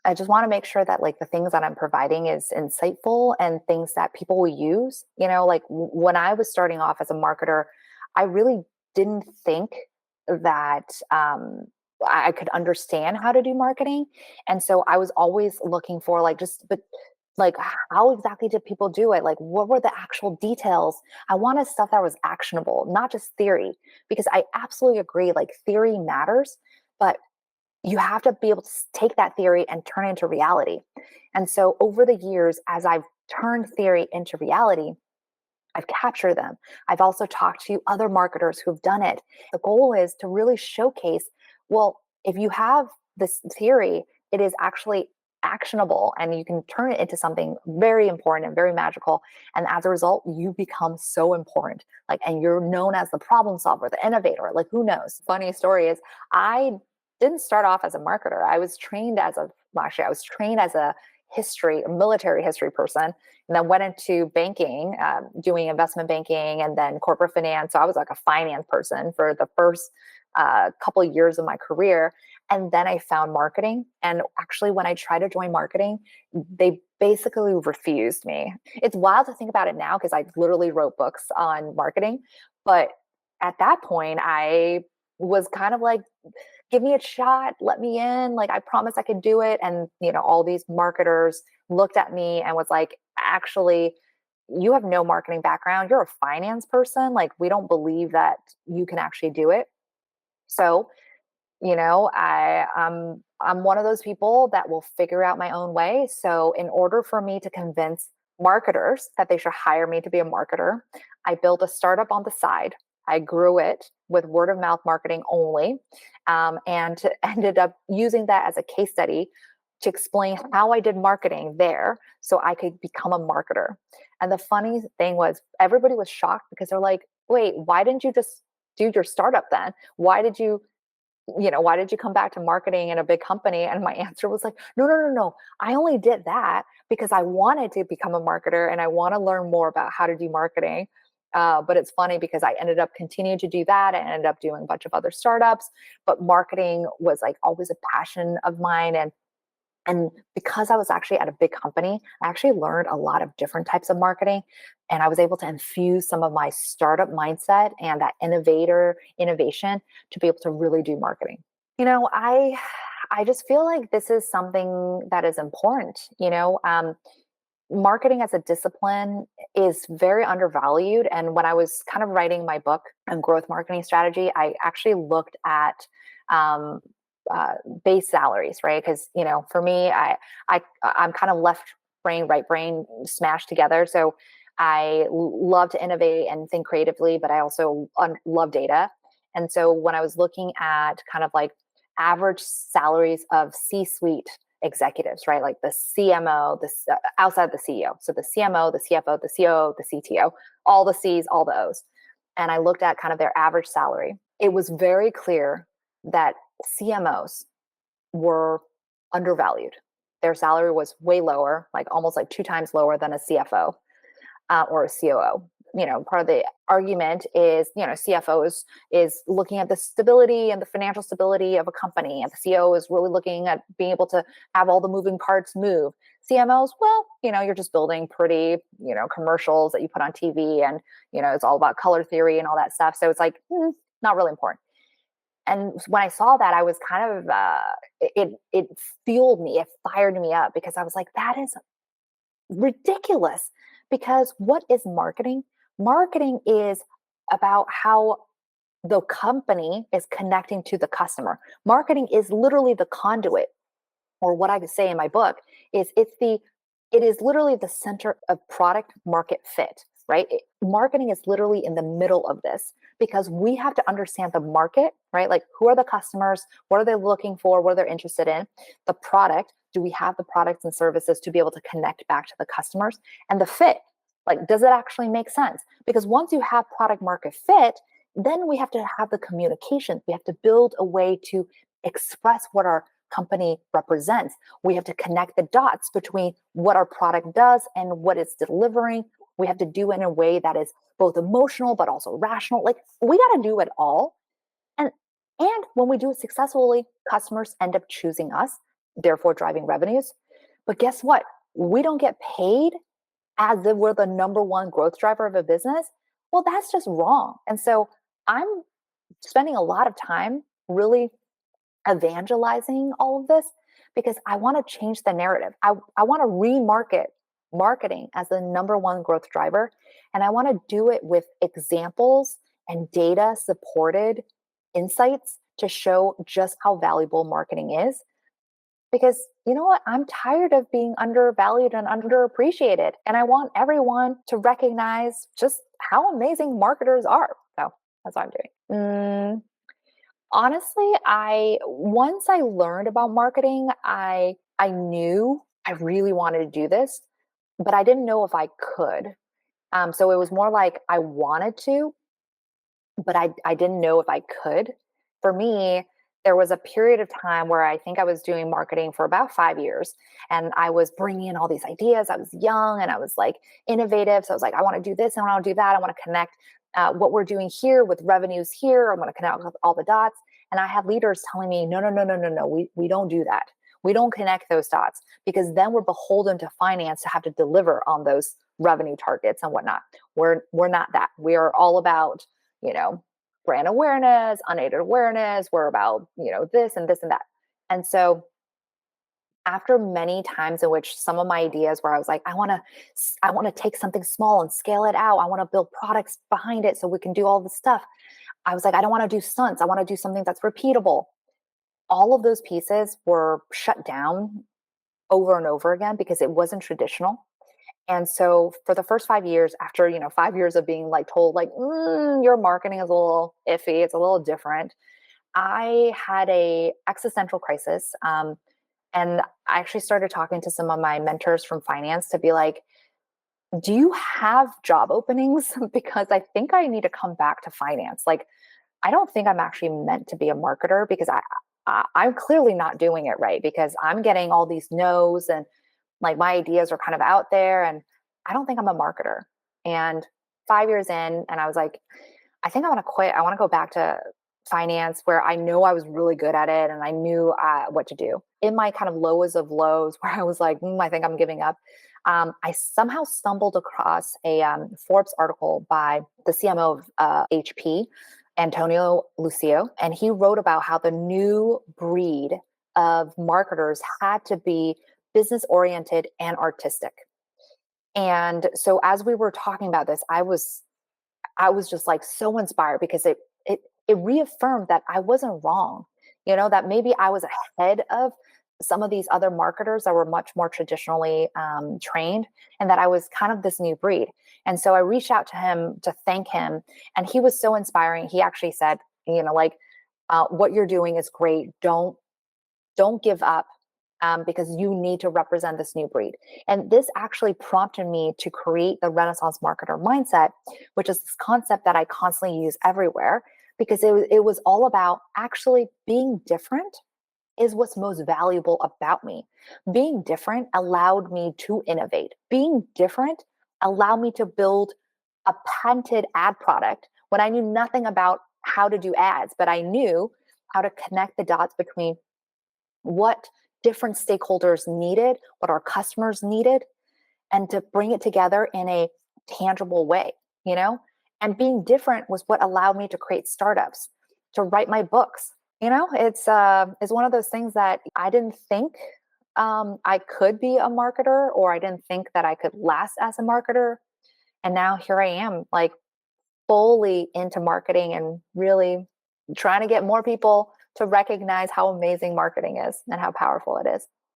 I just want to make sure that like the things that I'm providing is insightful and things that people will use. Like when I was starting off as a marketer, I really didn't think that I could understand how to do marketing. And so I was always looking for like but like how exactly did people do it? Like what were the actual details? I wanted stuff that was actionable, not just theory, because I absolutely agree, like theory matters, but you have to be able to take that theory and turn it into reality. And so over the years, as I've turned theory into reality, I've captured them. I've also talked to other marketers who've done it. The goal is to really showcase, well, if you have this theory, it is actually actionable and you can turn it into something very important and very magical. And as a result, you become so important. Like, and you're known as the problem solver, the innovator. Like, who knows? Funny story is I didn't start off as a marketer. I was trained as a military history person, and then went into banking, doing investment banking and then corporate finance. So I was like a finance person for the first couple of years of my career. And then I found marketing. And actually, when I tried to join marketing, they basically refused me. It's wild to think about it now because I literally wrote books on marketing. But at that point, I was kind of like, give me a shot, let me in. Like, I promise I could do it. And, all these marketers looked at me and was like, actually, you have no marketing background. You're a finance person. Like, we don't believe that you can actually do it. So, I'm one of those people that will figure out my own way. So in order for me to convince marketers that they should hire me to be a marketer, I built a startup on the side. I grew it with word of mouth marketing only, and ended up using that as a case study to explain how I did marketing there so I could become a marketer. And the funny thing was, everybody was shocked because they're like, wait, why didn't you just do your startup then? Why did you come back to marketing in a big company? And my answer was like, no, no, no, no. I only did that because I wanted to become a marketer and I want to learn more about how to do marketing. But it's funny because I ended up continuing to do that. I ended up doing a bunch of other startups, but marketing was like always a passion of mine. And because I was actually at a big company, I actually learned a lot of different types of marketing. And I was able to infuse some of my startup mindset and that innovation to be able to really do marketing. I just feel like this is something that is important. Marketing as a discipline is very undervalued. And when I was kind of writing my book on growth marketing strategy, I actually looked at um, base salaries, right? Because for me, I'm kind of left brain, right brain smashed together. So I love to innovate and think creatively, but I also love data. And so when I was looking at kind of like average salaries of C-suite executives, right? Like the CMO, outside the CEO. So the CMO, the CFO, the COO, the CTO, all the C's, all the O's. And I looked at kind of their average salary. It was very clear that CMOs were undervalued. Their salary was way lower, like almost like 2 times lower than a CFO or a COO. Part of the argument is, CFO is looking at the stability and the financial stability of a company, and the CEO is really looking at being able to have all the moving parts move. CMOs, well, you're just building pretty, commercials that you put on TV, and it's all about color theory and all that stuff. So it's like not really important. And when I saw that, I was kind of it fueled me, it fired me up because I was like, that is ridiculous. Because what is marketing? Marketing is about how the company is connecting to the customer. Marketing is literally the conduit, or what I would say in my book is it is literally the center of product market fit, right? Marketing is literally in the middle of this because we have to understand the market, right? Like, who are the customers? What are they looking for? What are they interested in? The product, do we have the products and services to be able to connect back to the customers? And the fit, like, does it actually make sense? Because once you have product market fit, then we have to have the communication. We have to build a way to express what our company represents. We have to connect the dots between what our product does and what it's delivering. We have to do it in a way that is both emotional but also rational. Like, we got to do it all. And when we do it successfully, customers end up choosing us. therefore driving revenues. But guess what? We don't get paid as if we're the number one growth driver of a business. Well, that's just wrong. And so I'm spending a lot of time really evangelizing all of this because I want to change the narrative. I want to remarket marketing as the number one growth driver. And I want to do it with examples and data supported insights to show just how valuable marketing is. Because you know what? I'm tired of being undervalued and underappreciated. And I want everyone to recognize just how amazing marketers are. So that's what I'm doing. Honestly, I once I learned about marketing, I knew I really wanted to do this, but I didn't know if I could. So it was more like I wanted to, but I didn't know if I could. For me, there was a period of time where I think I was doing marketing for about 5 years, and I was bringing in all these ideas. I was young and I was like innovative. So I was like, I want to do this and I want to do that. I want to connect what we're doing here with revenues here. I want to connect with all the dots. And I had leaders telling me, no, no, no, no, no, no. We don't do that. We don't connect those dots because then we're beholden to finance to have to deliver on those revenue targets and whatnot. We're not that. We are all about, you know, brand awareness, unaided awareness. We're about, you know, this and this and that. And so after many times in which some of my ideas where I was like, I want to take something small and scale it out. I want to build products behind it so we can do all this stuff. I was like, I don't want to do stunts. I want to do something that's repeatable. All of those pieces were shut down over and over again because it wasn't traditional. And so for the first 5 years, after, 5 years of being like told like, your marketing is a little iffy, it's a little different, I had a existential crisis. And I actually started talking to some of my mentors from finance to be like, do you have job openings? Because I think I need to come back to finance. Like, I don't think I'm actually meant to be a marketer because I'm clearly not doing it right because I'm getting all these no's and like my ideas are kind of out there and I don't think I'm a marketer. And 5 years in, and I was like, I think I want to quit. I want to go back to finance where I know I was really good at it and I knew what to do. In my kind of lowest of lows, where I was like, I think I'm giving up. I somehow stumbled across a Forbes article by the CMO of HP, Antonio Lucio, and he wrote about how the new breed of marketers had to be business oriented and artistic. And so as we were talking about this, I was just like so inspired because it reaffirmed that I wasn't wrong. That maybe I was ahead of some of these other marketers that were much more traditionally trained, and that I was kind of this new breed. And so I reached out to him to thank him, and he was so inspiring. He actually said, what you're doing is great. Don't give up. Because you need to represent this new breed. And this actually prompted me to create the Renaissance marketer mindset, which is this concept that I constantly use everywhere, because it was all about actually being different is what's most valuable about me. Being different allowed me to innovate. Being different allowed me to build a patented ad product when I knew nothing about how to do ads, but I knew how to connect the dots between what different stakeholders needed, what our customers needed, and to bring it together in a tangible way, And being different was what allowed me to create startups, to write my books. It's one of those things that I didn't think I could be a marketer, or I didn't think that I could last as a marketer. And now here I am, like fully into marketing and really trying to get more people to recognize how amazing marketing is and how powerful it is.